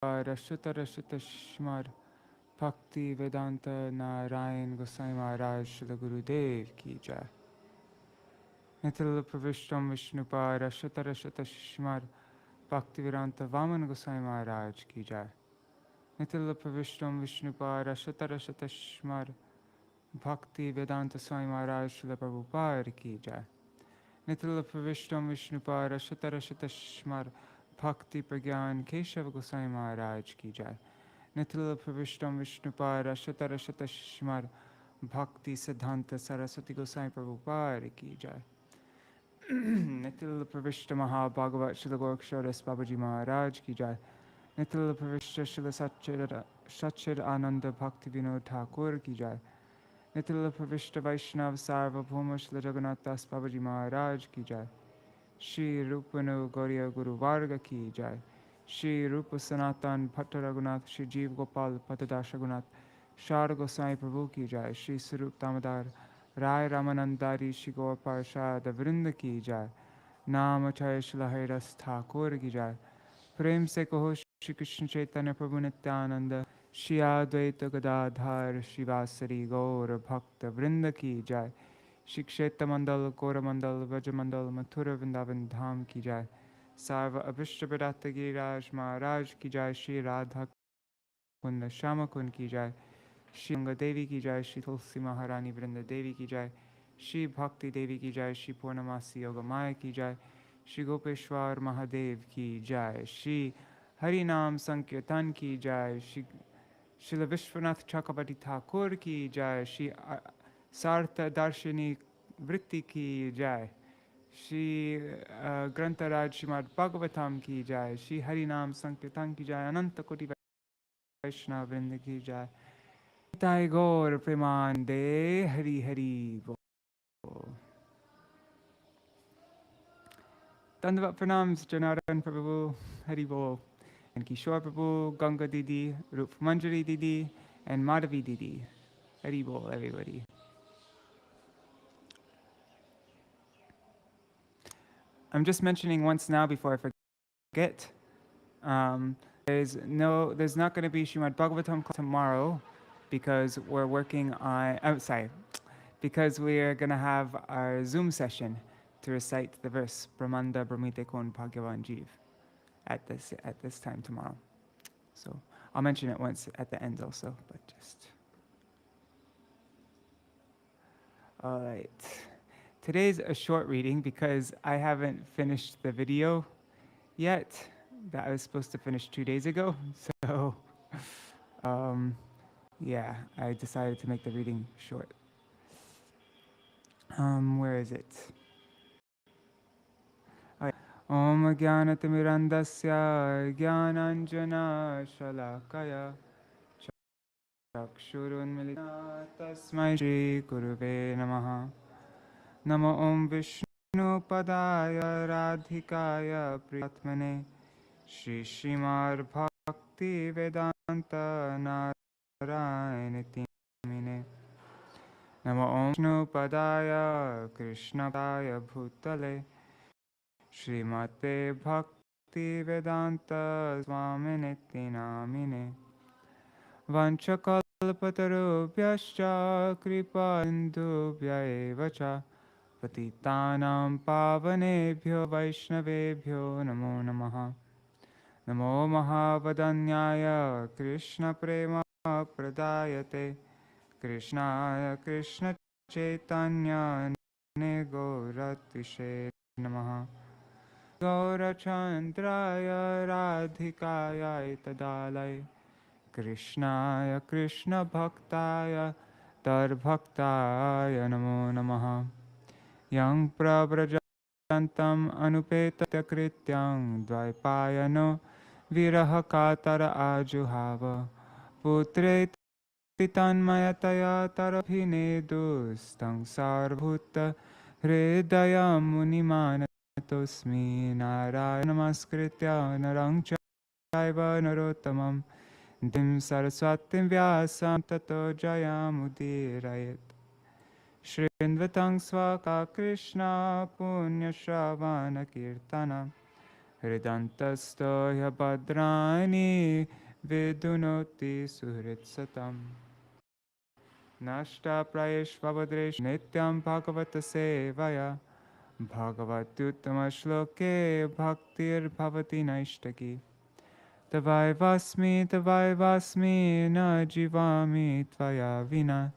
Rashutashmar Bhakti Vedanta Narayan Goswami Maharaj Śrīla Gurudev Ki Jai. Nitila Pravishtam Viśṇupa Rashutashmar Bhakti Vedanta Vaman Goswami Maharaj Ki Jai. Nitila Pravishtam Viśṇupa Rashutashmar Bhakti Vedanta Swami Maharaj Śrīla Prabhupada Ki Jai. Nitila Pravishtam Viśṇupa Rashutashmar Bhakti Pragyan Keshav Goswami Maharaj Ki Jai. Nitila Pravishtam Viśṇupa Rashutashmar Bhakti Siddhanta Saraswati Goswami Prabhupada Ki Jai. Nitila Pravishta Maha-Bhagavat Śrīla Goraksharas Babaji Maharaj Ki Jai. Nitila Pravishta Śrīla Satchid Ananda Bhakti Vinod Ṭhākura Ki Jai. Nitila Pravishta Vaishnav Sarvabhauma Śrīla Jagannath Das Babaji Maharaj Ki Jai. Shri Rupanu Gauriya Guru Varga Ki Jai. Shri Rupa Sanatan Bhatta Raghunath Shri Jeev Gopal Patadash Raghunath Shara Goswami Prabhu Ki Jai. Shri Sarup Damodar Rai Ramanandari Shri Gaur Parashad Vrinda Ki Jai. Namacharya Śrīla Haridas Ṭhākura Ki Jai. Prem Se Kaho Shri Krishna Chaitanya Prabhu Nityananda Shri Advaita Gadadhar Shri Vasari Gaur Bhakta Vrinda Ki Jai. Shri Kshetra Mandal, Gora Mandal, Vraja Mandal, Mathura Vrindavan Dham Ki Jai. Sarva Abhishta Bhadata Giriraj Maharaj Ki Jai. Shri Radha Kunda Shama Kund Ki Jai. Shri Ganga Devi Ki Jai. Shri Tulsi Maharani Vrinda Devi Ki Jai. Shri Bhakti Devi Ki Jai. Shri Purnamasi Yoga-māyā Ki Jai. Shri Gopeshwar Mahadev Ki Jai. Shri Harinam Sankirtan Ki Jai. Shri Viśvanātha Cakravartī Ṭhākura Ki Jai. Shri Sārārtha-darśiṇī Vritti Ki Jai. Shri Grantaraj Śrīmad-Bhāgavatam Ki Jai. Shri Harinam Sankirtan Ki Jai. Ananta Koti Vaishnav Vrinda Ki Jai. Nitai Gaur Premanande Hari Hari Bol. Dandavat Pranams Janardhan Prabhu Hari Bol. And Kishore Prabhu, Ganga Didi, Rup Manjari Didi, and Madhavi Didi. Hari Bol, everybody. I'm just mentioning once now before I forget. There's not going to be Śrīmad-Bhāgavatam tomorrow because we're working on. Because we're going to have our Zoom session to recite the verse Brahmanda Brahmite Kon Bhagyavan Jeev at this time tomorrow. So I'll mention it once at the end also, but just. All right. Today's a short reading because I haven't finished the video yet that I was supposed to finish 2 days ago. So, yeah, I decided to make the reading short. Where is it? Om Jnanatimirandasya Jnananjana Shalakaya Chakshurunmilitana Tasmai Shri Guruve Namaha. Namo Om Viśṇu Padaya Radhikaya Priyatmane Shri Śrīmad-Bhakti Vedanta Nārāyana Mine. Namo Om Viśṇu Padaya Krishna Padaya Bhutale Śrīmate Bhakti Vedanta Swamine Namine. Vanchakalpatarubhyascha kripa indubhya eva cha patitanam pavanebhyo vaishnavebhyo namo namaha. Namo mahavadanyaya Krishna prema pradayate Krishnaya Krishna chaitanya negoratishe namaha. Gaurachandraya radhikaya tadalai Krishnaya Krishna Bhaktaya Tarbhaktaya Namo Namaha. Yang Prabrajantam Anupeta Krityang Dvaipayano Viraha Katara Ajuhava Putre Titanmayataya Tarabhine Dustang Sarvhuta Hridaya Munimanatosmi Narayanamaskritya Narang Chaiva Narottamam Dim Saraswatim Vyasam Tato Jayamudirayat Shrinvatang Svaka Krishna Punya Shravana Kirtana Hridantasto yabadrani vidunoti suhritsatam. Nashta prayeshvabadresh nityam bhagavata sevaya. Bhagavatyuttama shloke bhaktir bhavati naishtaki. Tavaivasmi na jivami tvaya vina.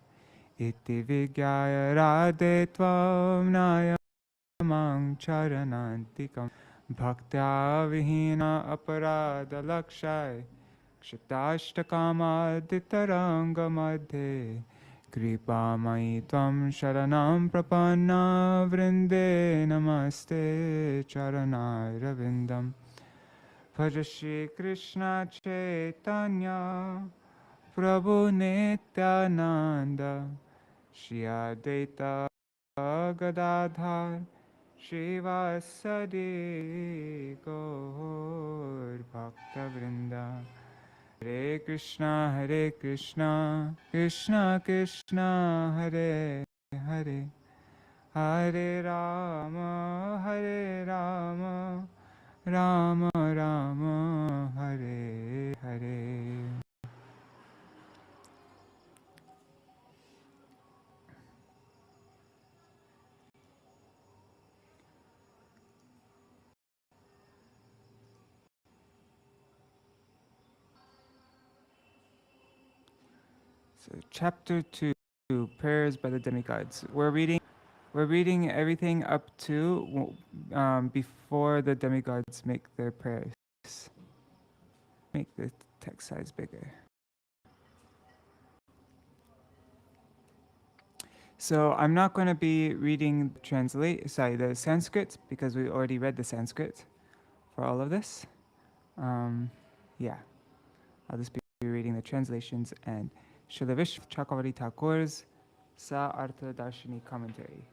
Iti vigyaya radhe tvam nayamang charanantikam. Bhaktya vihina aparada lakshai. Kshitastakama ditaranga madhe. Kripa mai tvam sharanam prapanna vrinde namaste charanai ravindam. Bhaja Shri Krishna Chaitanya Prabhu Nityananda Shri Advaita Gadadhar Shrivasadi Gaur Bhakta Vrinda. Hare Krishna, Krishna Krishna, Hare Hare, Hare Rama, Rama Rama, Hare Hare. So, chapter 2, prayers by the demigods. We're reading everything up to before the demigods make their prayers. Make the text size bigger. So I'm not going to be reading the Sanskrit, because we already read the Sanskrit for all of this. Yeah, I'll just be reading the translations and Śrīla Cakravartī Thakur's Sārārtha-darśiṇī commentary.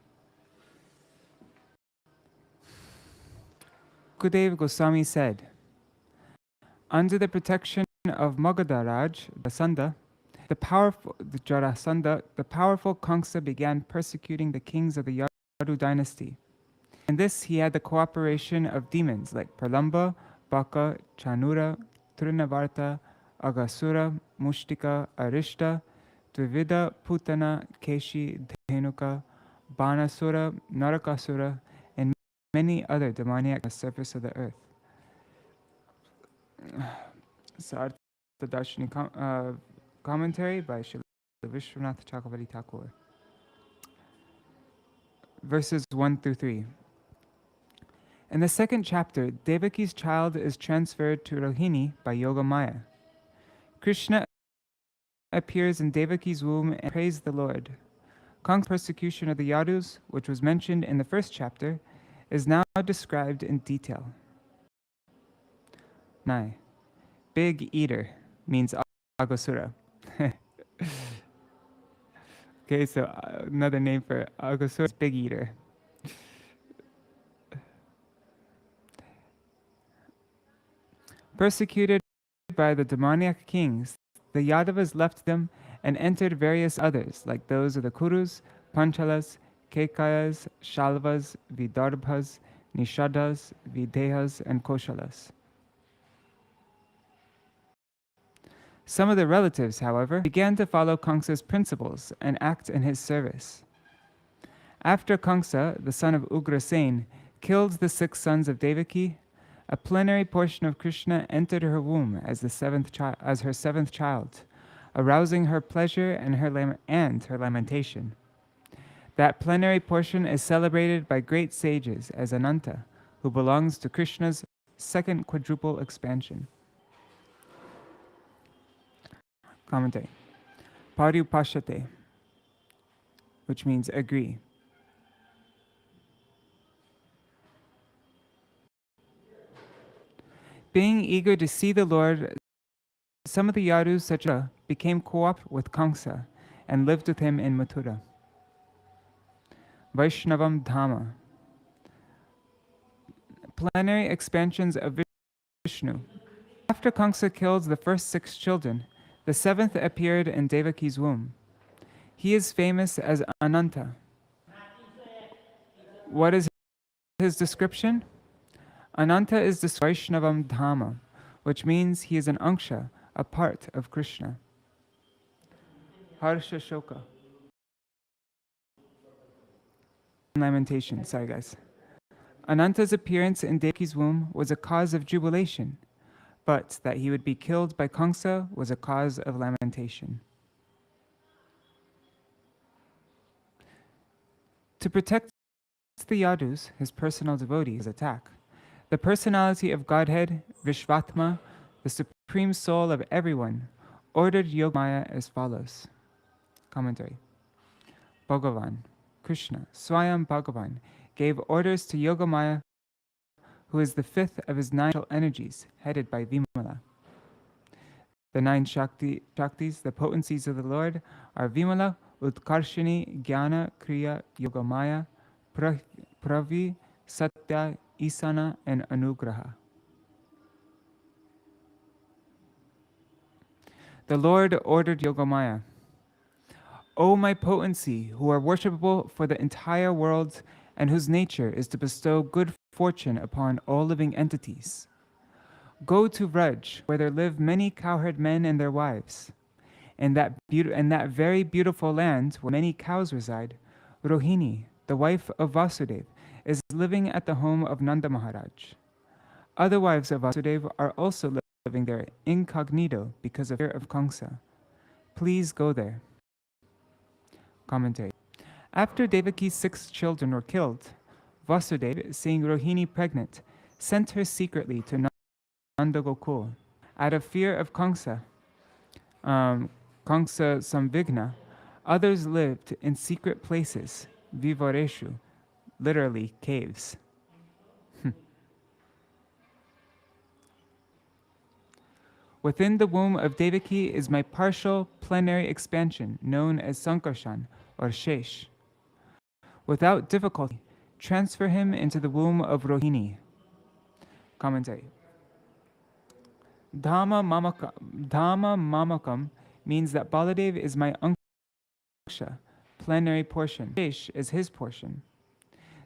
Vasudeva Goswami said, under the protection of Magadharaj, the powerful Kaṁsa began persecuting the kings of the Yadu dynasty. In this, he had the cooperation of demons like Pralamba, Baka, Chanura, Trinavarta, Aghasura, Mushtika, Arishta, Dvivida, Putana, Keshi, Dhenuka, Banasura, Narakasura, and many other demoniacs on the surface of the earth. Sārārtha-darśiṇī commentary by Viśvanātha Cakravartī Ṭhākura. Verses 1 through 3. In the second chapter, Devaki's child is transferred to Rohinī by Yoga-māyā. Kṛṣṇa appears in Devaki's womb and praised the Lord. Kamsa's persecution of the Yadus, which was mentioned in the first chapter, is now described in detail. 9. Big eater means Aghasura. Okay, so another name for Aghasura is big eater. Persecuted by the demoniac kings, the Yadavas left them and entered various others, like those of the Kurus, Panchalas, Kekayas, Shalvas, Vidarbhas, Nishadas, Videhas, and Koshalas. Some of the relatives, however, began to follow Kamsa's principles and act in his service. After Kaṁsa, the son of Ugrasen, killed the 6 sons of Devaki, a plenary portion of Kṛṣṇa entered her womb as her 7th child, arousing her pleasure and her lamentation. That plenary portion is celebrated by great sages as Ananta, who belongs to Kṛṣṇa's second quadruple expansion. Commentary. Parupashate, which means agree. Being eager to see the Lord, some of the Yadus, such as became co-op with Kaṁsa and lived with him in Mathura. Vaishnavam Dhamma. Plenary expansions of Viṣṇu. After Kaṁsa killed the first 6 children, the 7th appeared in Devaki's womb. He is famous as Ananta. What is his description? Ananta is the Vaishnavam Dhamma, which means he is an Angsha, a part of Kṛṣṇa. Harsha Shoka. Lamentation, sorry guys. Ananta's appearance in Devaki's womb was a cause of jubilation, but that he would be killed by Kaṁsa was a cause of lamentation. To protect the Yadus, his personal devotees, attack, the personality of Godhead, Viśvanātha, the supreme soul of everyone, ordered Yoga-māyā as follows. Commentary. Bhagavan, Kṛṣṇa, Swayam Bhagavan, gave orders to Yoga-māyā, who is the fifth of his 9 energies, headed by Vimala. The 9 Shaktis, the potencies of the Lord, are Vimala, Utkarshini, Jnana, Kriya, Yoga-māyā, Pravi, Satya, Isana, and Anugraha. The Lord ordered Yoga-māyā, O my potency, who are worshipable for the entire world and whose nature is to bestow good fortune upon all living entities, go to Vraja, where there live many cowherd men and their wives. In that very beautiful land where many cows reside, Rohinī, the wife of Vasudeva, is living at the home of Nanda Maharaj. Other wives of Vasudeva are also living there incognito because of fear of Kaṁsa. Please go there. Commentary. After Devaki's 6 children were killed, Vasudeva, seeing Rohinī pregnant, sent her secretly to Nanda Gokul. Out of fear of Kaṁsa, Kaṁsa Samvigna, others lived in secret places, Vivareshu, literally caves. Within the womb of Devaki is my partial plenary expansion, known as Sankarshan or Shesh. Without difficulty, transfer him into the womb of Rohinī. Commentary. Dhamma Mamakam means that Baladeva is my Angsha, plenary portion. Shesh is his portion.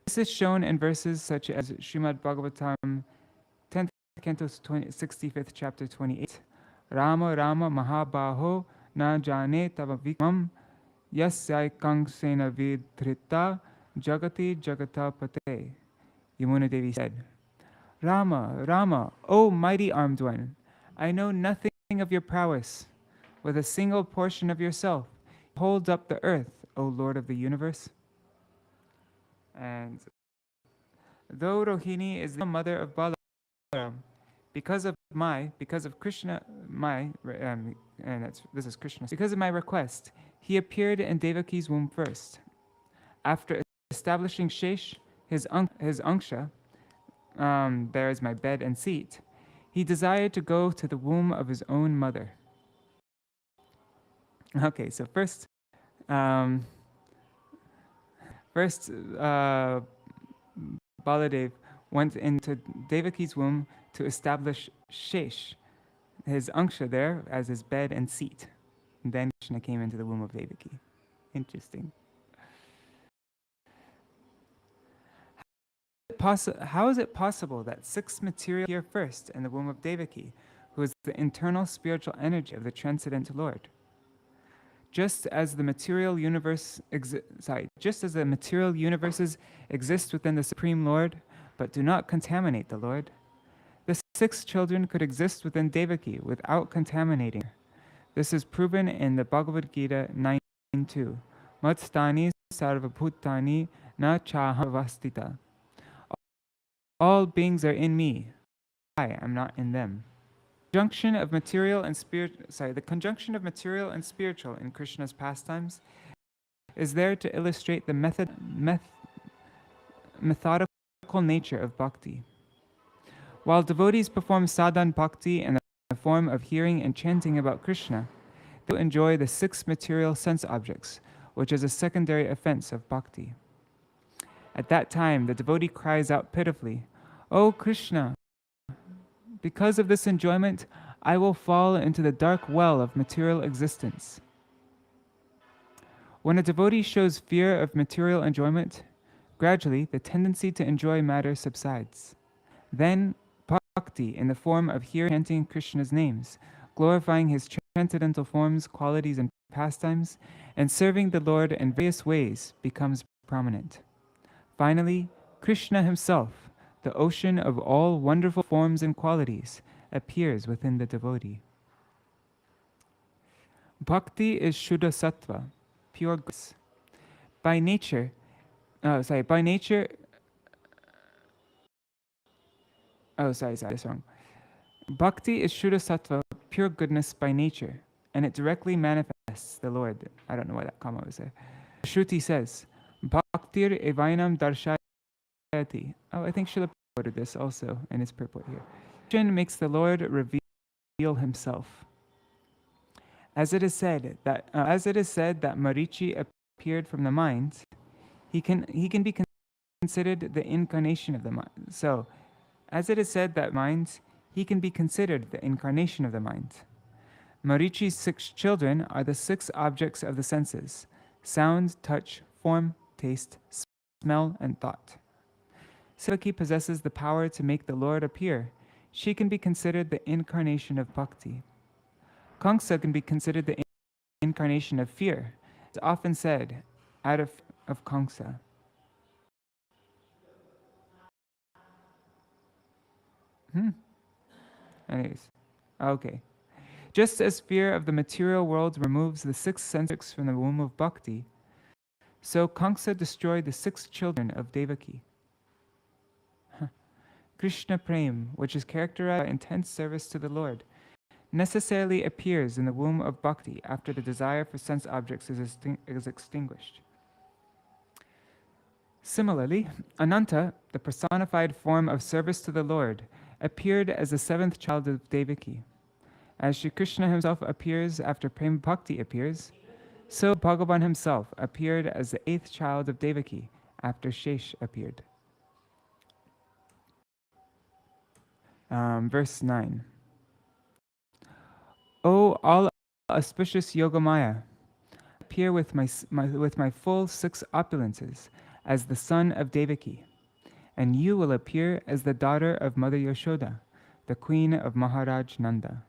This is shown in verses such as Śrīmad-Bhāgavatam 10th Canto 65th Chapter 28. Rama Rama Mahabaho na jane tava vikram yasyai kangsena vidhrita jagati jagata pate. Yamuna Devi said, Rama, Rama, O mighty armed one, I know nothing of your prowess. With a single portion of yourself, hold up the earth, O Lord of the universe. And though Rohinī is the mother of Balarāma, because of Kṛṣṇa, this is Kṛṣṇa. Because of my request, he appeared in Devaki's womb first. After establishing Shesh, his Angsha, there is my bed and seat, he desired to go to the womb of his own mother. Okay, so first Baladev went into Devaki's womb to establish Shesh, his Angsha there, as his bed and seat. And then Kṛṣṇa came into the womb of Devaki. Interesting. How is it possible that 6 material appear first in the womb of Devaki, who is the internal spiritual energy of the transcendental Lord? Just as the material universes exist within the Supreme Lord, but do not contaminate the Lord, the 6 children could exist within Devaki without contaminating her. This is proven in the Bhagavad Gita 9.2. Matstani sarvabhutani na chaham vastita. All beings are in me. I am not in them. The conjunction of material and spiritual in Krishna's pastimes is there to illustrate the methodical nature of bhakti. While devotees perform sadhan bhakti in the form of hearing and chanting about Kṛṣṇa, they will enjoy the 6 material sense objects, which is a secondary offense of bhakti. At that time, the devotee cries out pitifully, "O Kṛṣṇa, because of this enjoyment, I will fall into the dark well of material existence." When a devotee shows fear of material enjoyment, gradually the tendency to enjoy matter subsides. Then bhakti in the form of hearing chanting Krishna's names, glorifying his transcendental forms, qualities, and pastimes, and serving the Lord in various ways becomes prominent. Finally, Krishna himself, the ocean of all wonderful forms and qualities, appears within the devotee. Bhakti is Shuddha Sattva, pure goodness. By nature, that's wrong. Bhakti is Shuddha Sattva, pure goodness by nature, and it directly manifests the Lord. I don't know why that comma was there. Shruti says, Bhaktir evainam darshayati. Oh, I think Śrīla quoted this also in his purport here. Krishna makes the Lord reveal himself. As it is said that Marichi appeared from the mind, he can be considered the incarnation of the mind. So, as it is said that mind, he can be considered the incarnation of the mind. Marichi's 6 children are the 6 objects of the senses: sound, touch, form, taste, smell, and thought. Devaki possesses the power to make the Lord appear. She can be considered the incarnation of bhakti. Kaṁsa can be considered the incarnation of fear. It's often said, out of Kaṁsa. Anyways, okay. Just as fear of the material world removes the 6 senses from the womb of bhakti, so Kaṁsa destroyed the 6 children of Devaki. Krishna Prem, which is characterized by intense service to the Lord, necessarily appears in the womb of bhakti after the desire for sense objects is extinguished. Similarly, Ananta, the personified form of service to the Lord, appeared as the 7th child of Devaki. As Sri Krishna himself appears after Prema Bhakti appears, so Bhagavan himself appeared as the 8th child of Devaki after Shesh appeared. Verse 9. O all auspicious Yoga-māyā, appear with my full 6 opulences as the son of Devaki, and you will appear as the daughter of Mother Yashoda, the queen of Maharaj Nanda.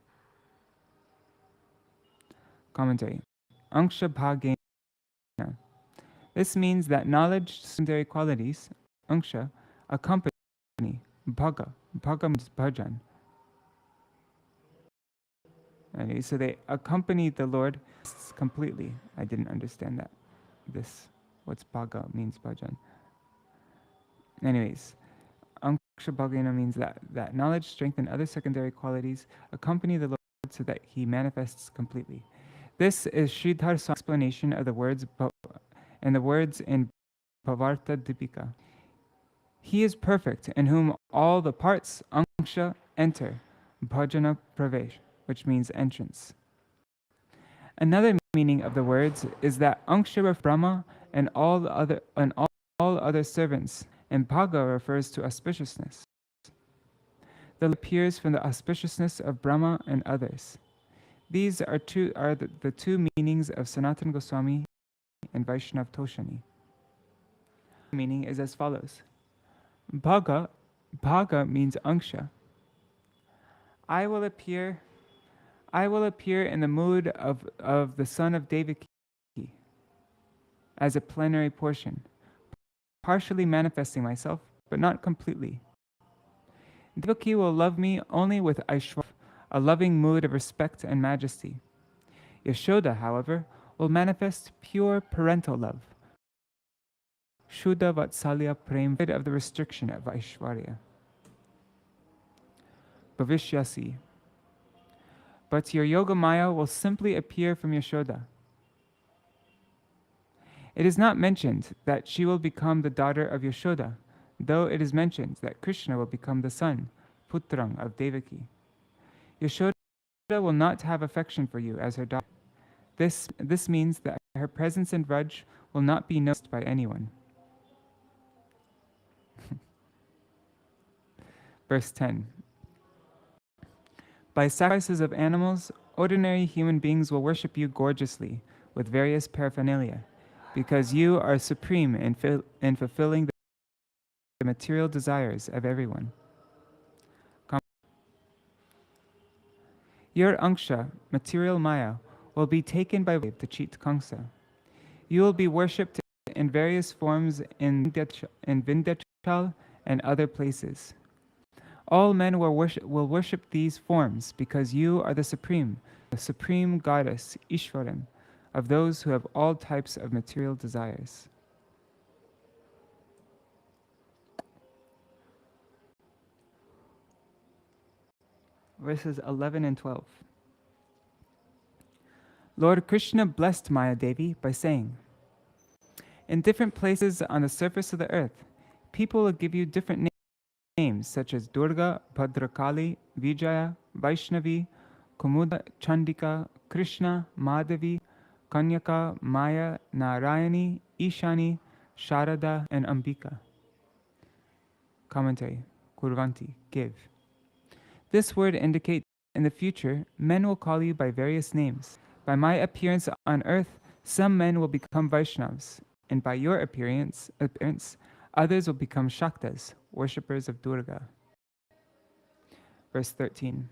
Commentary. Anksha bhagena. This means that knowledge, secondary qualities, anksha, accompany bhaga. Bhaga means bhajan. Okay, so they accompany the Lord completely. I didn't understand that. What's bhaga means bhajan. Anyways, anksha bhagena means that knowledge, strength, and other secondary qualities accompany the Lord so that he manifests completely. This is Sridhar's explanation of the words in Bhavarta-dipika. He is perfect, in whom all the parts, anksha, enter, bhajana pravesh, which means entrance. Another meaning of the words is that anksha refers to Brahma and all other servants, and bhaga refers to auspiciousness. The Lord appears from the auspiciousness of Brahma and others. These are the 2 meanings of Sanatana Goswami and Vaishnav Toshani. The meaning is as follows. Bhaga means anksha. I will appear in the mood of the son of Devaki as a plenary portion, partially manifesting myself, but not completely. Devaki will love me only with Aishwarya, a loving mood of respect and majesty. Yashoda, however, will manifest pure parental love, Shuddha Vatsalya Prem, of the restriction of Aishwarya. Bhavishyasi. But your Yoga-māyā will simply appear from Yashoda. It is not mentioned that she will become the daughter of Yashoda, though it is mentioned that Kṛṣṇa will become the son, Putrang, of Devaki. Yashoda will not have affection for you as her daughter. This means that her presence in Vraj will not be noticed by anyone. Verse 10. By sacrifices of animals, ordinary human beings will worship you gorgeously with various paraphernalia, because you are supreme in fulfilling the material desires of everyone. Your Anksha, material Maya, will be taken by to cheat Kaṁsa. You will be worshipped in various forms in Vindhyachal and other places. All men will worship these forms because you are the supreme goddess, Ishvaram, of those who have all types of material desires. Verses 11 and 12. Lord Kṛṣṇa blessed Maya Devi by saying, in different places on the surface of the earth, people will give you different names such as Durga, Bhadrakali, Vijaya, Vaishnavi, Kumuda, Chandika, Kṛṣṇa, Madhavi, Kanyaka, Maya, Narayani, Ishani, Sharada, and Ambika. Commentary. Kurvanti. Give. This word indicates in the future, men will call you by various names. By my appearance on earth, some men will become Vaishnavas, and by your appearance, others will become Shaktas, worshippers of Durga. Verse 13.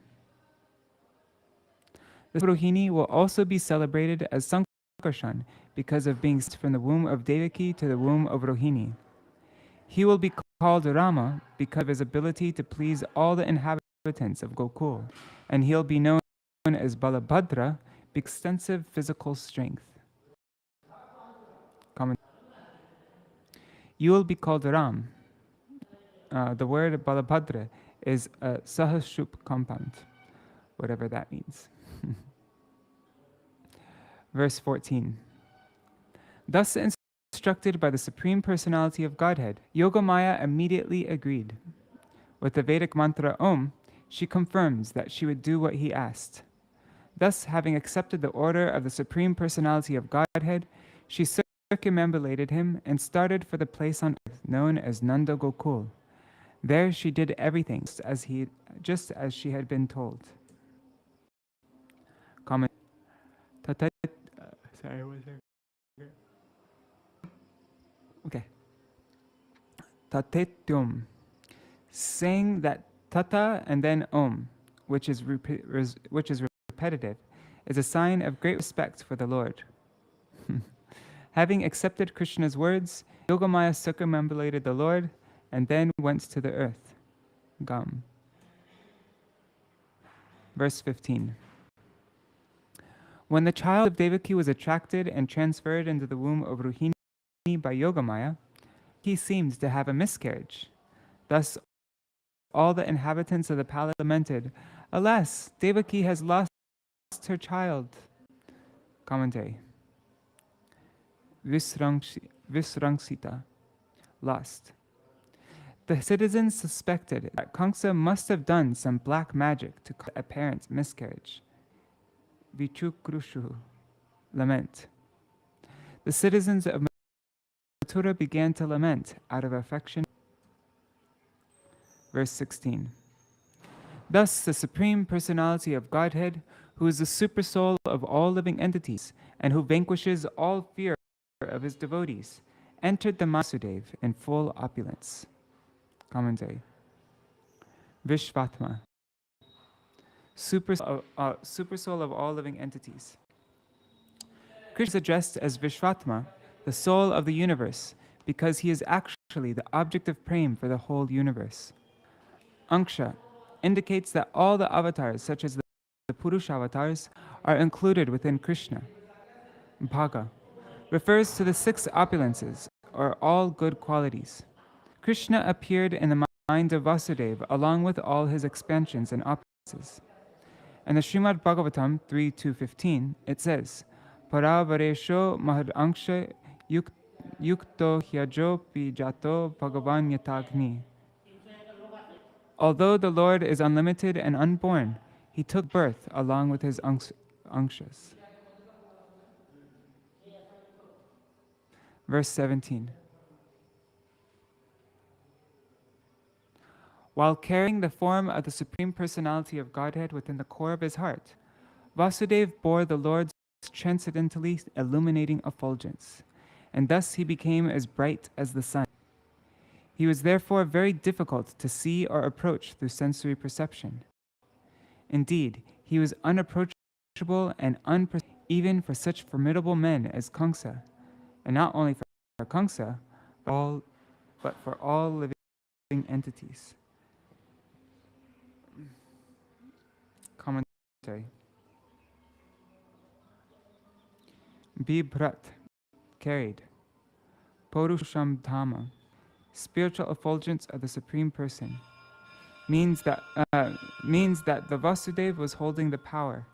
The Rohinī will also be celebrated as Sankarshan because of being from the womb of Devaki to the womb of Rohinī. He will be called Rama because of his ability to please all the inhabitants of Gokul, and he'll be known as Balabhadra, extensive physical strength. Comment. You will be called Ram. The word Balabhadra is a Sahasrup compound, whatever that means. Verse 14. Thus instructed by the Supreme Personality of Godhead, Yoga-māyā immediately agreed. With the Vedic mantra Om, she confirms that she would do what he asked. Thus, having accepted the order of the Supreme Personality of Godhead, she circumambulated him and started for the place on earth known as Nanda Gokul. There she did everything just as she had been told. Comment. Sorry, was there? Okay. Tatetyum. Saying that tata and then om, which is repetitive, is a sign of great respect for the Lord. Having accepted Krishna's words, Yoga-māyā circumambulated the Lord and then went to the earth. Gam. Verse 15. When the child of Devaki was attracted and transferred into the womb of Rohinī by Yoga-māyā, he seemed to have a miscarriage. Thus, all the inhabitants of the palace lamented, alas, Devaki has lost her child. Commentary. Viśṇaṁsita, lost. The citizens suspected that Kaṁsa must have done some black magic to cause apparent miscarriage. Vichukrushu, lament. The citizens of Mathura began to lament out of affection. Verse 16. Thus the Supreme Personality of Godhead, who is the supersoul of all living entities and who vanquishes all fear of his devotees, entered the Vasudeva in full opulence. Commentary. Viśvanātha, supersoul of all living entities. Krishna is addressed as Viśvanātha, the soul of the universe, because he is actually the object of prema for the whole universe. Anksha indicates that all the avatars, such as the Purusha avatars, are included within Kṛṣṇa. Bhaga refers to the 6 opulences, or all good qualities. Kṛṣṇa appeared in the mind of Vasudeva along with all his expansions and opulences. In the Śrīmad-Bhāgavatam 3.2.15, it says, Paravaresho mahad anksha yukto hyajo pijato bhagavan yatagni. Although the Lord is unlimited and unborn, he took birth along with his anshas. Verse 17. While carrying the form of the Supreme Personality of Godhead within the core of his heart, Vasudeva bore the Lord's transcendently illuminating effulgence, and thus he became as bright as the sun. He was therefore very difficult to see or approach through sensory perception. Indeed, He was unapproachable and unperceived even for such formidable men as Kaṁsa, and not only for Kaṁsa, but for all living entities. Commentary. Bibrat, carried. Purusham Dhamma, spiritual effulgence of the Supreme Person, means that the Vasudeva was holding the power,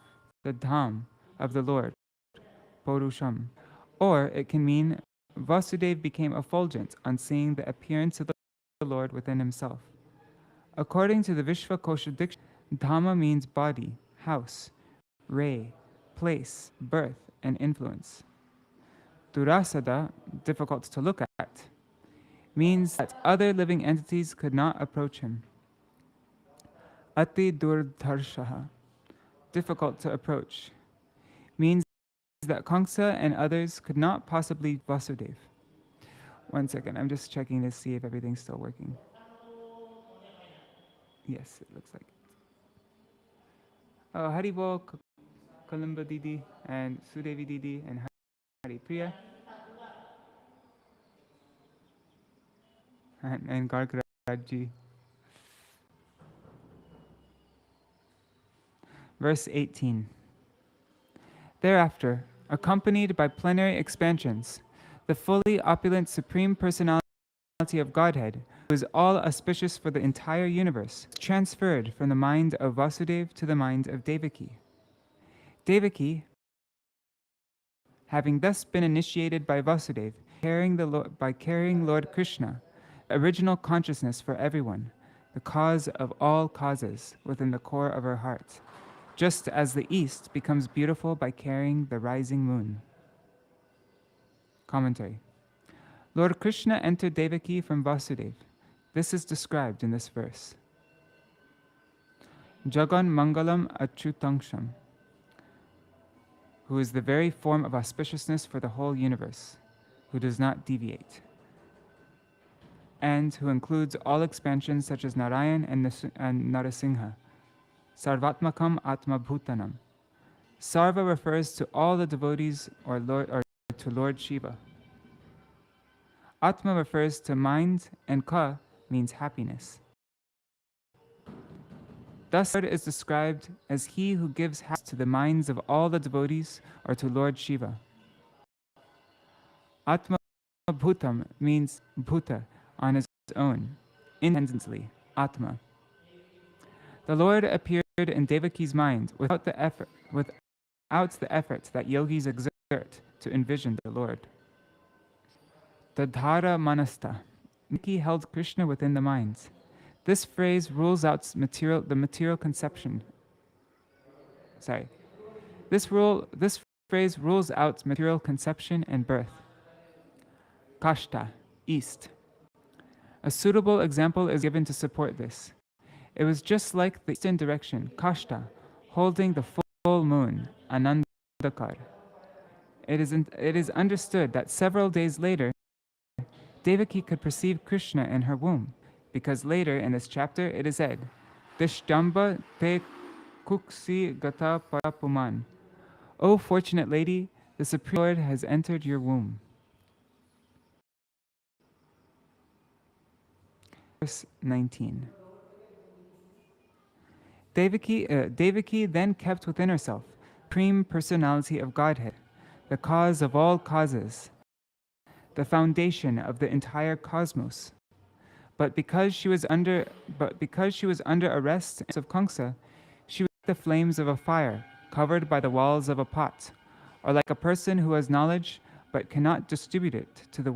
the Dham of the Lord, Purusham. Or it can mean Vasudeva became effulgent on seeing the appearance of the Lord within himself. According to the Vishvakosha dictionary, Dhamma means body, house, ray, place, birth, and influence. Durasada, difficult to look at, means that other living entities could not approach him. Ati durdharshaha, difficult to approach, means that Kaṁsa and others could not possibly Vasudeva. One second, I'm just checking to see if everything's still working. Yes, it looks like it. Oh, Haribo, Kalimba Didi, and Sudevi Didi, and Hari Priya, and Gargaraji. Verse 18. Thereafter, accompanied by plenary expansions, the fully opulent Supreme Personality of Godhead, who is all auspicious for the entire universe, transferred from the mind of Vasudeva to the mind of Devaki. Devaki, having thus been initiated by Vasudeva, by carrying Lord Kṛṣṇa, original consciousness for everyone, the cause of all causes within the core of her heart, just as the east becomes beautiful by carrying the rising moon. Commentary. Lord Kṛṣṇa entered Devaki from Vasudeva. This is described in this verse. Jagan Mangalam Achyutangsham, who is the very form of auspiciousness for the whole universe, who does not deviate, and who includes all expansions such as Narayan and Narasingha. Sarvatmakam Atma Bhutanam. Sarva refers to all the devotees or to Lord Shiva. Atma refers to mind, and Ka means happiness. Thus, Lord is described as he who gives happiness to the minds of all the devotees or to Lord Shiva. Atma Bhutam means Bhuta on his own, independently, Atma. The Lord appeared in Devaki's mind without the effort that yogis exert to envision the Lord. Dadhara Manasta. Devaki held Kṛṣṇa within the mind. This phrase rules out the material conception. This phrase rules out material conception and birth. Kashta, east. A suitable example is given to support this. It was just like the eastern direction, Kashta, holding the full moon, Anandakar. It is understood that several days later, Devaki could perceive Kṛṣṇa in her womb, because later in this chapter it is said, Dishtamba te kuksi gata parapuman. O fortunate lady, the Supreme Lord has entered your womb. Verse 19. Devaki then kept within herself Supreme Personality of Godhead, the cause of all causes, the foundation of the entire cosmos. But because she was under arrest of Kaṁsa, she was like the flames of a fire covered by the walls of a pot, or like a person who has knowledge but cannot distribute it to the.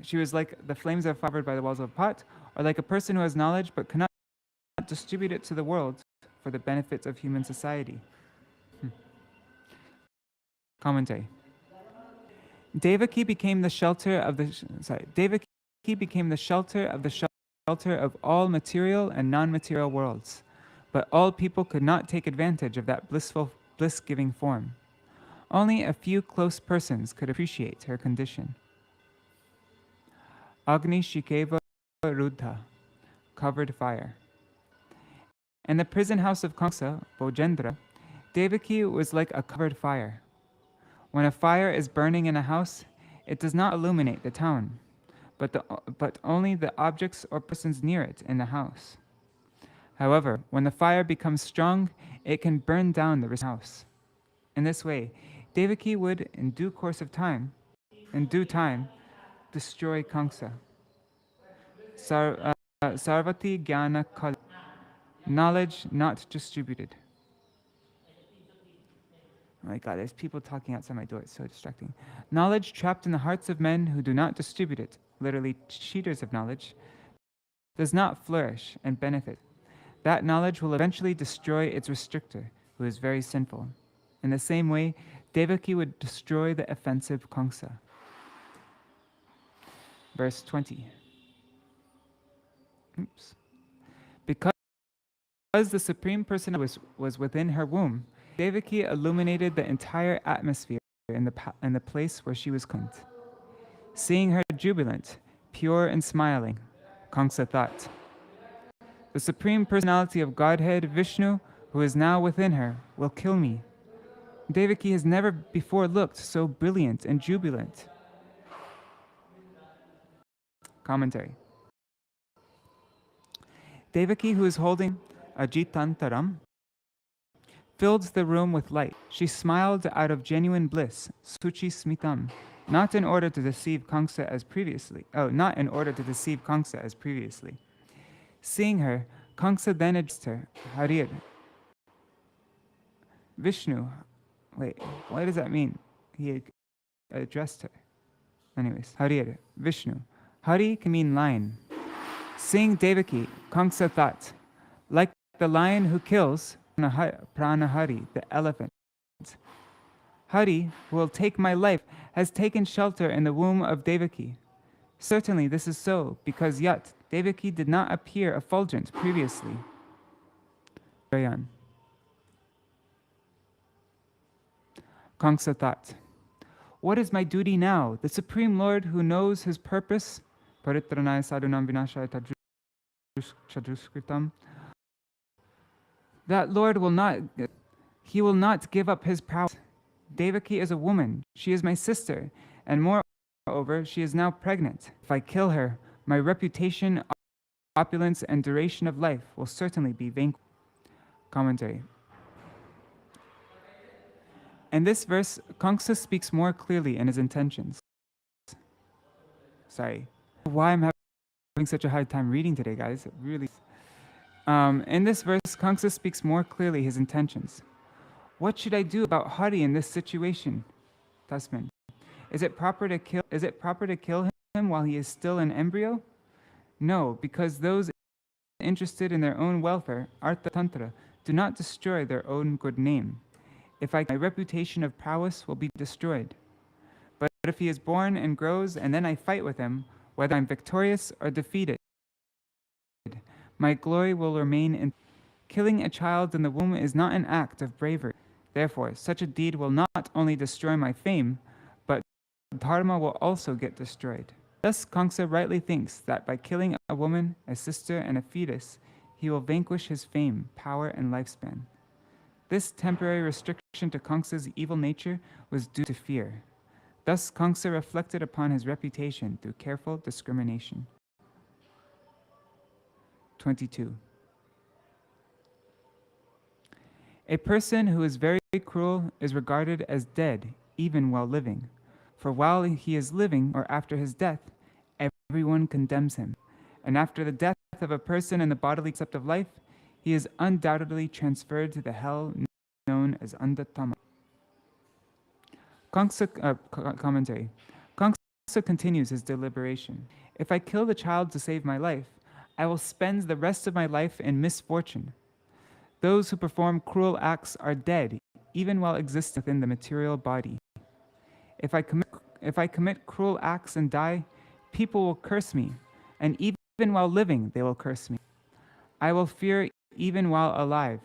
She was like the flames that are covered by the walls of a pot, or like a person who has knowledge but cannot distribute it to the world for the benefit of human society. Commentary. Devaki became the shelter of the shelter of all material and non-material worlds, but all people could not take advantage of that bliss-giving form. Only a few close persons could appreciate her condition. Agni Shikeva Ruddha, covered fire. In the prison house of Kaṁsa, Bojendra, Devaki was like a covered fire. When a fire is burning in a house, it does not illuminate the town, but only the objects or persons near it in the house. However, when the fire becomes strong, it can burn down the house. In this way, Devaki would, in due time, destroy Kaṁsa. Sarvati Jnana Kala, knowledge not distributed. Oh my God, there's people talking outside my door. It's so distracting. Knowledge trapped in the hearts of men who do not distribute it, literally cheaters of knowledge, does not flourish and benefit. That knowledge will eventually destroy its restrictor, who is very sinful. In the same way, Devaki would destroy the offensive Kaṁsa. Verse 20. Because the Supreme Personality was within her womb, Devaki illuminated the entire atmosphere in the place where she was confined. Seeing her jubilant, pure and smiling, Kaṁsa thought, the Supreme Personality of Godhead, Viśṇu, who is now within her, will kill me. Devaki has never before looked so brilliant and jubilant. Commentary. Devaki, who is holding a jitantaram, filled the room with light. She smiled out of genuine bliss, suchi smitam, not in order to deceive Kaṁsa as previously. Seeing her, Kaṁsa then addressed her, Harir. Viśṇu. Wait, what does that mean? He addressed her. Anyways, Harir, Viśṇu. Hari can mean lion. Seeing Devaki, Kaṁsa thought, like the lion who kills Pranahari, the elephant. Hari, who will take my life, has taken shelter in the womb of Devaki. Certainly this is so, because yet Devaki did not appear effulgent previously. Kaṁsa thought, what is my duty now? The Supreme Lord who knows his purpose, paritranaya sadhunam vinashaya tadruskritam, that Lord will not give up his power. Devaki is a woman. She is my sister, and moreover, she is now pregnant. If I kill her, my reputation, opulence, and duration of life will certainly be vanquished. Commentary. In this verse, Kaṁsa speaks more clearly in his intentions. Sorry. Why I'm having such a hard time reading today, guys. Really. In this verse, Kaṁsa speaks more clearly his intentions. What should I do about Hari in this situation? Tasmin. Is it proper to kill him while he is still an embryo? No, because those interested in their own welfare, Artha-tantra, do not destroy their own good name. My reputation of prowess will be destroyed. But if he is born and grows, and then I fight with him, whether I'm victorious or defeated, my glory will remain in. Killing a child in the womb is not an act of bravery. Therefore, such a deed will not only destroy my fame, but dharma will also get destroyed. Thus, Kaṁsa rightly thinks that by killing a woman, a sister, and a fetus, he will vanquish his fame, power, and lifespan. This temporary restriction to Kaṁsa's evil nature was due to fear. Thus, Kaṁsa reflected upon his reputation through careful discrimination. 22. A person who is very cruel is regarded as dead even while living. For while he is living or after his death, everyone condemns him. And after the death of a person in the bodily concept of life, he is undoubtedly transferred to the hell known as Andatama. Commentary. Kaṁsa continues his deliberation. If I kill the child to save my life, I will spend the rest of my life in misfortune. Those who perform cruel acts are dead, even while existing within the material body. If I commit cruel acts and die, people will curse me, and even while living, they will curse me. I will fear even while alive.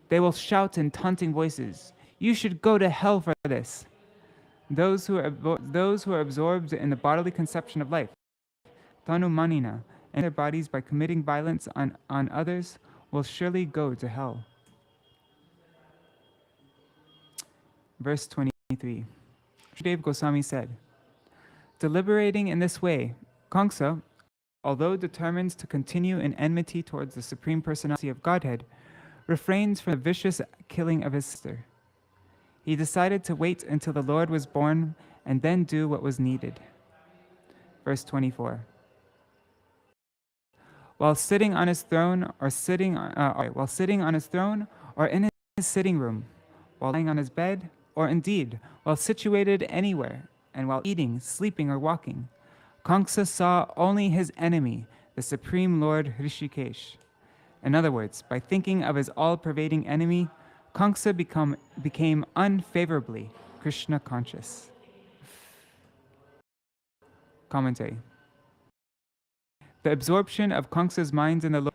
They will shout in taunting voices, "You should go to hell for this." Those who are absorbed in the bodily conception of life, tanu manina, and their bodies by committing violence on others, will surely go to hell. Verse 23. Srila Goswami said, deliberating in this way, Kaṁsa, although determined to continue in enmity towards the Supreme Personality of Godhead, refrains from the vicious killing of his sister. He decided to wait until the Lord was born and then do what was needed. Verse 24. While sitting on his throne or in his sitting room, while lying on his bed, or indeed while situated anywhere, and while eating, sleeping, or walking, Kaṁsa saw only his enemy, the Supreme Lord Hrishikesh. In other words, by thinking of his all-pervading enemy, Kaṁsa became unfavorably Kṛṣṇa conscious. Commentary. The absorption of Kaṁsa's mind in the Lord,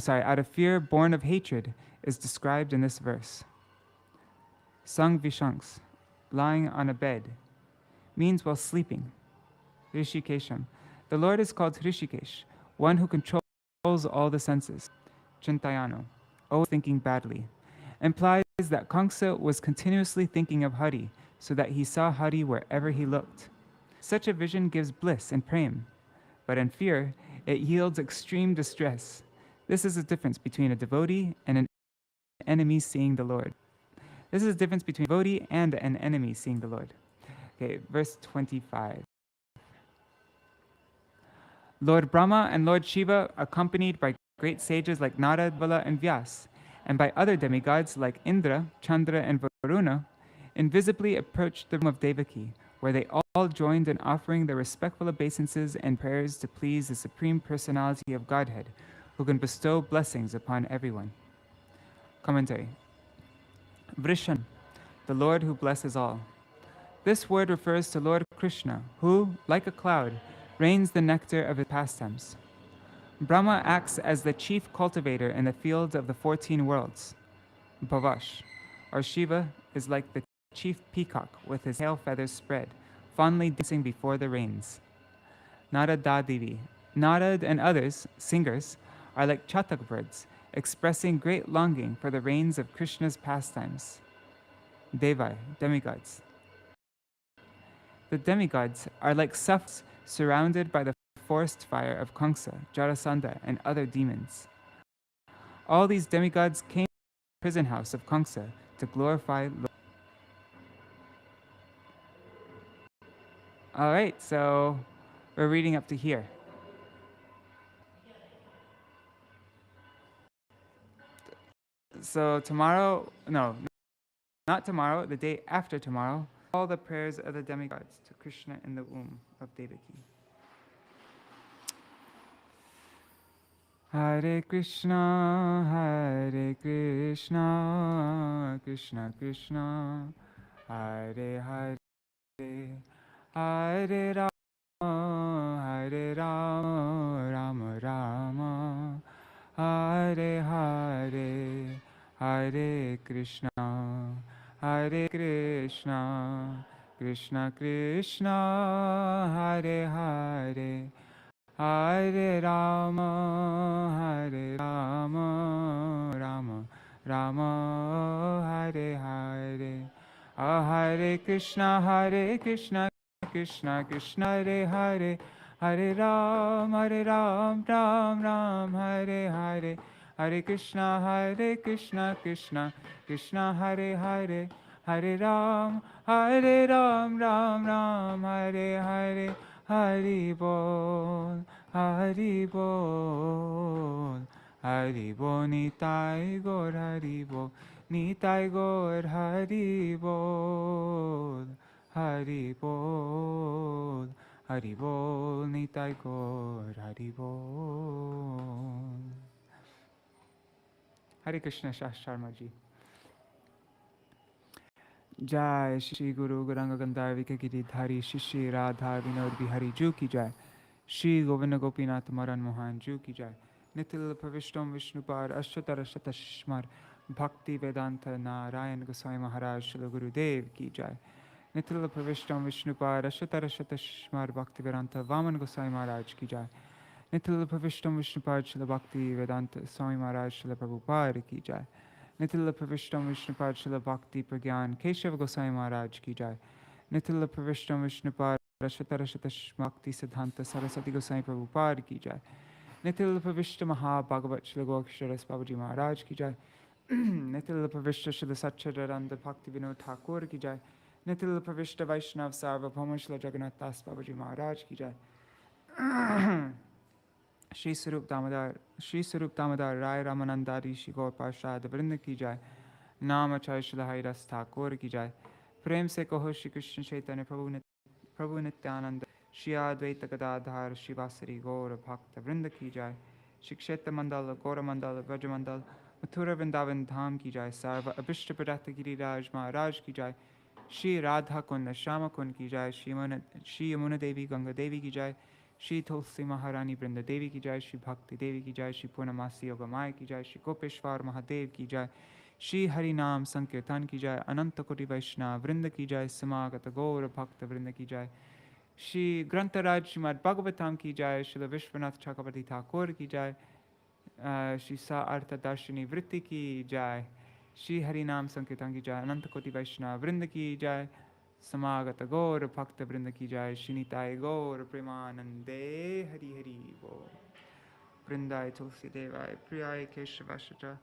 out of fear born of hatred, is described in this verse. Sang Vishanks, lying on a bed, means while sleeping. Hrishikesham. The Lord is called Hrishikesh, one who controls all the senses. Chintayano, always thinking badly, implies that Kaṁsa was continuously thinking of Hari, so that he saw Hari wherever he looked. Such a vision gives bliss and prem, but in fear, it yields extreme distress. This is the difference between a devotee and an enemy seeing the Lord. This is the difference between a devotee and an enemy seeing the Lord. Okay, verse 25. Lord Brahma and Lord Shiva, accompanied by great sages like Narad, Vala, and Vyas, and by other demigods like Indra, Chandra, and Varuna, invisibly approached the room of Devaki, where they all joined in offering their respectful obeisances and prayers to please the Supreme Personality of Godhead, who can bestow blessings upon everyone. Commentary. Viśṇu, the Lord who blesses all. This word refers to Lord Kṛṣṇa, who, like a cloud, rains the nectar of his pastimes. Brahma acts as the chief cultivator in the fields of the 14 worlds. Bhavash, or Shiva, is like the chief peacock with his tail feathers spread, fondly dancing before the rains. Narada-devi, Narad and others, singers, are like chatak birds, expressing great longing for the rains of Krishna's pastimes. Devai, demigods. The demigods are like suffs surrounded by the forest fire of Kaṁsa, Jarasandha, and other demons. All these demigods came to the prison house of Kaṁsa to glorify Lord. All right, so we're reading up to here. So tomorrow, no, not tomorrow, the day after tomorrow, all the prayers of the demigods to Kṛṣṇa in the womb of Devaki. Hare Krishna, Hare Krishna, Krishna Krishna, Hare Hare, Hare Rama, Hare Rama, Rama Rama, Hare Hare, Hare Krishna, Hare Krishna, Krishna Krishna, Hare Hare, Hare Rama, Hare Rama, Rama Rama, Hare Hare. Hare Krishna, Krishna Krishna, Hare Hare, Hare Ram, Ram Ram, Hare Hare. Hare Krishna, Krishna Krishna, Hare Hare, Hare Ram, Ram Ram, Hare Hare. Hari Bol, Hari Bol, Hari Bol, Nitai Gaur, Hari Bol, Nitai Gaur, Hari Bol, Hari Bol, Hari Bol, Nitai Gaur, Hari Bol. Hare Krishna Sharma ji. Jai Shri Guru Gauranga Gandhar Vikagiri Dhari Shri Radha Vinod Bihari Ju ki Jai. Shri Govinda Gopinath Maran Mohan Ju ki Jai. Nitil Pravishtam Vishnupad Ashtatara Shatashmar Bhakti Vedanta Narayan Goswami Maharaj Shri Gurudev ki Jai. Nitil Pravishtam Vishnupad Ashtatara Shatashmar Bhakti Vedanta Vaman Goswami Maharaj ki Jai. Nitila Pravishtam Vishnupad Śrīla Bhakti Vedanta Swami Maharaj Śrīla Prabhupada ki jai. Nitila Pravishtam Vishnupad Śrīla Bhakti Pragyan Keshav Goswami Maharaj ki jai. Nitila Pravishtam Vishnupad Rashata Bhakti Siddhanta Saraswati Goswami Prabhupada ki jai. Nitila Pravishta Maha-Bhagavat Śrīla Gokṣaras Babaji Maharaj ki jai. Nitila Pravishta Śrīla Satchidananda Bhakti Vinod Ṭhākura ki jai. Nitila Pravishta Vaishnav Sarvabhauma Śrīla Jagannath Das Babaji Maharaj ki jai. Shri Sarup Damodar Rai Ramanandari Shri Gaur Parshad Vrinda ki jai. Namacharya Śrīla Haridas Ṭhākura ki jai. Prem se kaho Shri Krishna Chaitanya Prabhu Nityananda Shri Advaita Gadadhar Shri Vasari Gaura Bhakta Vrinda ki jai. Shri Kshetra Mandala Gaura Mandala Vraja Mandala Mathura Vrindavan Dham ki jai. Sarva Abhishta Pradata Giriraj Maharaj ki jai. Shri Radha Kunda Shama Kund ki jai. Shri Yamuna Devi Ganga Devi ki jai. Shri Tulsi Maharani Brinda Devi ki jai. Shri Bhakti Devi ki jai. Shri Purnamasi Yoga-māyā ki jai. Shri Gopeshwar Mahadev ki jai. Shri Harinam Sankirtan ki jai. Ananta Koti Vaishnav Vrinda ki jai. Samagata Gaura Bhakta Vrinda ki jai. Shri Grantaraj Śrīmad-Bhāgavatam ki jai. Shri Viśvanātha Cakravartī Ṭhākura ki jai. Shri Sārārtha-darśiṇī vritti ki jai. Shri Harinam Sankirtan ki jai. Ananta Koti Vaishnav Vrinda ki jai. Samagata Gaura Bhakta Vrinda ki jai. Shri Nitai Gaura Premanande Hari Hari Bo. Vrindai Tulsi Devai Priyai Keshavashacha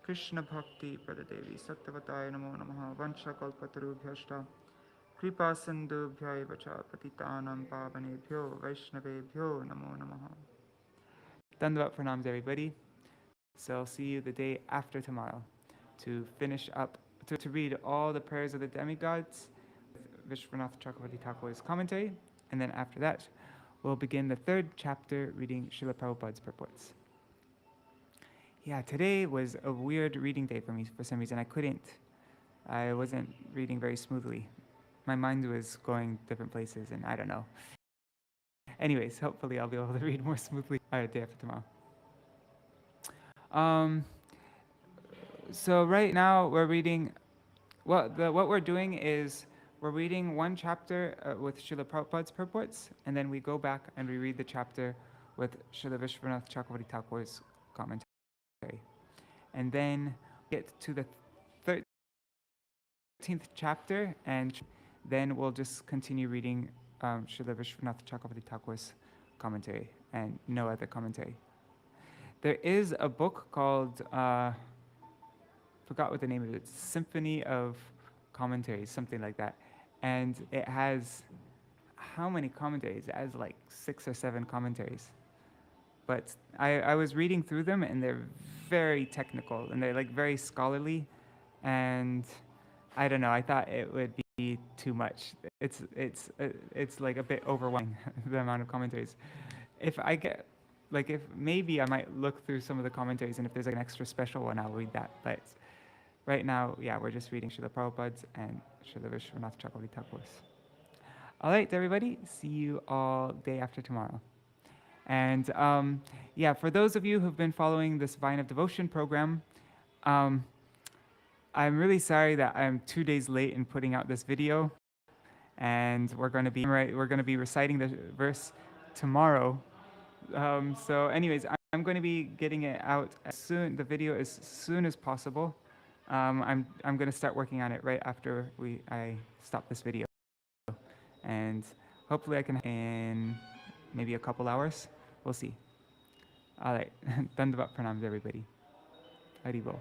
Kṛṣṇa Bhakti Pradadevi Sattvatāya Namo Namaha Vancha Kalpatarubhyashta Kripa Sindhubhya Vacha Patitanam Pavanebhyo Vaishnavebhyo Namo Namaha. Dandavat pranams everybody. So I'll see you the day after tomorrow to finish up, to read all the prayers of the demigods, Viśvanātha Cakravartī Thakur's commentary, and then after that we'll begin the third chapter reading Śrīla Prabhupada's purports. Yeah, today was a weird reading day for me for some reason. I wasn't reading very smoothly. My mind was going different places and I don't know. Anyways, hopefully I'll be able to read more smoothly the day after tomorrow. So right now we're reading, what we're doing is we're reading one chapter with Śrīla Prabhupada's purports, and then we go back and we read the chapter with Śrīla Viśvanātha Cakravartī Thakur's commentary. And then get to the 13th chapter, and then we'll just continue reading Śrīla Viśvanātha Cakravartī Thakur's commentary and no other commentary. There is a book called, forgot what the name of it is, Symphony of Commentary, something like that. And it has, how many commentaries? It has like 6 or 7 commentaries. But I was reading through them and they're very technical and they're like very scholarly. And I don't know, I thought it would be too much. It's like a bit overwhelming, the amount of commentaries. If maybe I might look through some of the commentaries, and if there's like an extra special one, I'll read that. But right now, yeah, we're just reading Śrīla Prabhupada's and Śrīla Viśvanātha Cakravartī Thakur's. All right, everybody, see you all day after tomorrow. And yeah, for those of you who've been following this Vine of Devotion program, I'm really sorry that I'm 2 days late in putting out this video, and we're going to be reciting the verse tomorrow. So anyways, I'm going to be getting it out the video as soon as possible. I'm going to start working on it right after I stop this video, and hopefully I can in maybe a couple hours. We'll see. All right, Dandavat pranams everybody. Haribol.